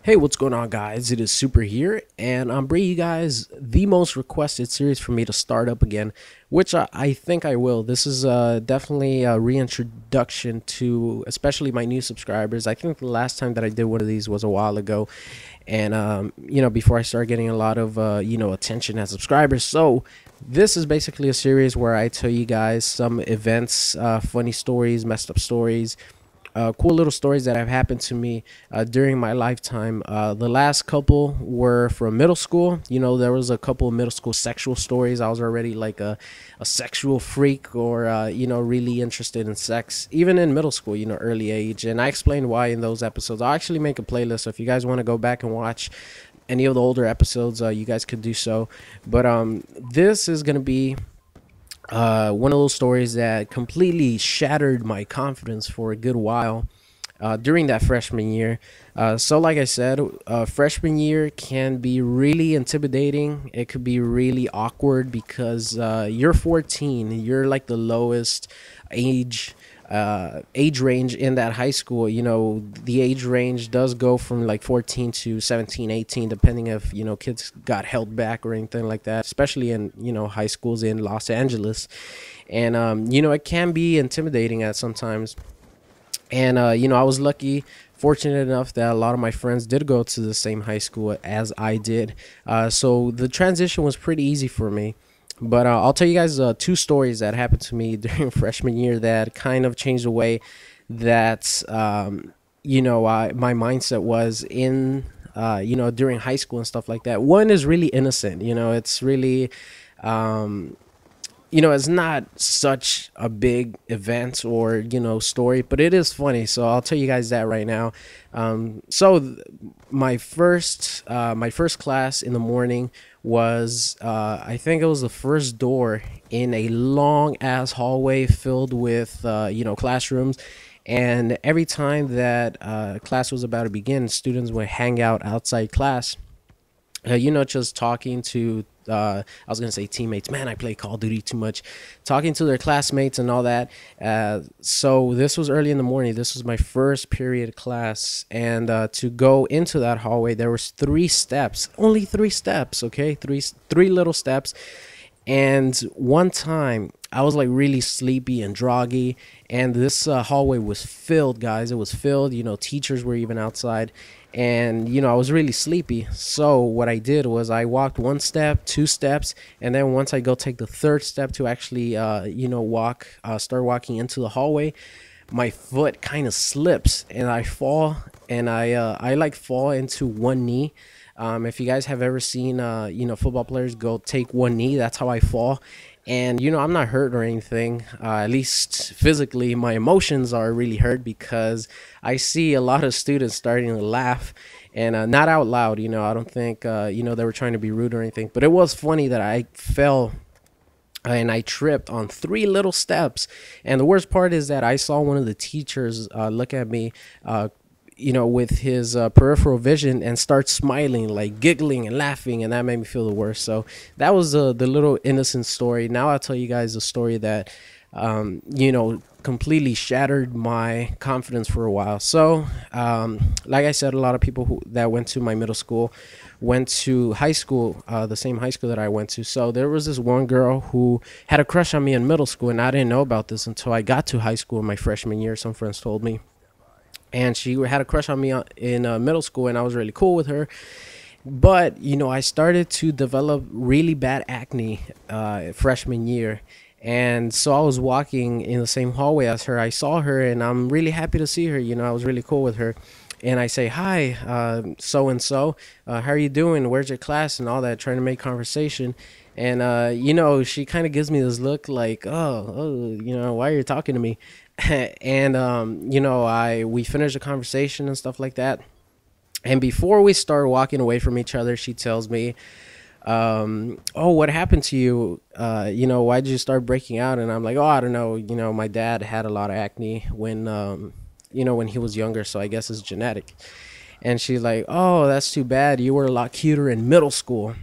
Hey, what's going on, guys? It is Super here, and I'm bringing you guys the most requested series for me to start up again, which I think I will. This is definitely a reintroduction to especially my new subscribers. I think the last time that I did one of these was a while ago, and before I start getting a lot of attention as subscribers. So this is basically a series where I tell you guys some events, funny stories, messed up stories, cool little stories that have happened to me during my lifetime. The last couple were from middle school. There was a couple of middle school sexual stories. I was already like a sexual freak, or really interested in sex, even in middle school, early age. And I explained why in those episodes. I'll actually make a playlist, so if you guys want to go back and watch any of the older episodes, you guys could do so. But this is going to be one of those stories that completely shattered my confidence for a good while during that freshman year. So, like I said, freshman year can be really intimidating. It could be really awkward because you're 14. You're like the lowest age range in that high school. The age range does go from like 14 to 17, 18, depending if kids got held back or anything like that, especially in high schools in Los Angeles. And it can be intimidating at sometimes. And I was fortunate enough that a lot of my friends did go to the same high school as I did, so the transition was pretty easy for me. But I'll tell you guys two stories that happened to me during freshman year that kind of changed the way that my mindset was in during high school and stuff like that. One is really innocent. It's really it's not such a big event or story, but it is funny. So I'll tell you guys that right now. My first class in the morning was I think it was the first door in a long ass hallway filled with classrooms. And every time that class was about to begin, students would hang out outside class, just talking to I was gonna say teammates. Man, I play Call of Duty too much. Talking to their classmates and all that. So this was early in the morning. This was my first period class, and to go into that hallway, there was 3 steps. Only 3 steps. Okay, three little steps. And one time I was like really sleepy and groggy, and this hallway was filled, guys. It was filled. Teachers were even outside, and I was really sleepy. So what I did was I walked 1 step, 2 steps, and then once I go take the third step to actually start walking into the hallway, my foot kind of slips and I fall, and I like fall into one knee. If you guys have ever seen football players go take one knee, that's how I fall. And I'm not hurt or anything, at least physically. My emotions are really hurt because I see a lot of students starting to laugh, and not out loud. I don't think they were trying to be rude or anything, but it was funny that I fell and I tripped on 3 little steps. And the worst part is that I saw one of the teachers look at me, with his peripheral vision, and start smiling, like giggling and laughing, and that made me feel the worst. So that was the little innocent story. Now I'll tell you guys a story that, completely shattered my confidence for a while. So, like I said, a lot of people that went to my middle school went to high school, the same high school that I went to. So there was this one girl who had a crush on me in middle school, and I didn't know about this until I got to high school my freshman year. Some friends told me, and she had a crush on me in middle school, and I was really cool with her. But I started to develop really bad acne freshman year, and so I was walking in the same hallway as her. I saw her, and I'm really happy to see her. I was really cool with her, and I say, "Hi, so and so, how are you doing? Where's your class?" and all that, trying to make conversation. And she kind of gives me this look like, oh, why are you talking to me? And I we finished the conversation and stuff like that. And before we start walking away from each other, she tells me, "Oh, what happened to you? Why did you start breaking out?" And I'm like, "Oh, I don't know. My dad had a lot of acne when he was younger, so I guess it's genetic." And she's like, "Oh, that's too bad. You were a lot cuter in middle school."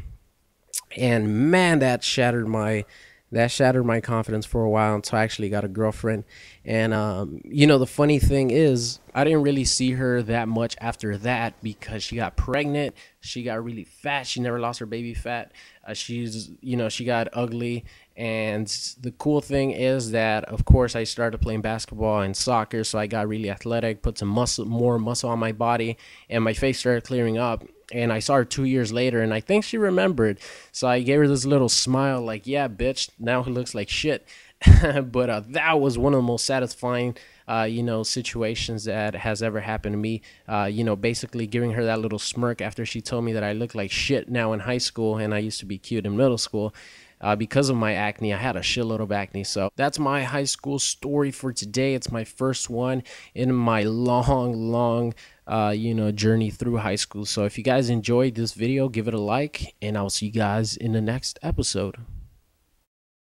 And man, that shattered my That shattered my confidence for a while until I actually got a girlfriend. And the funny thing is, I didn't really see her that much after that because she got pregnant. She got really fat. She never lost her baby fat. She got ugly. And the cool thing is that, of course, I started playing basketball and soccer, so I got really athletic, put some more muscle on my body, and my face started clearing up. And I saw her 2 years later, and I think she remembered. So I gave her this little smile, like, "Yeah, bitch, now he looks like shit." But that was one of the most satisfying, situations that has ever happened to me. Basically giving her that little smirk after she told me that I look like shit now in high school, and I used to be cute in middle school. Because of my acne, I had a shitload of acne. So that's my high school story for today. It's my first one in my long, journey through high school. So if you guys enjoyed this video, give it a like, and I'll see you guys in the next episode.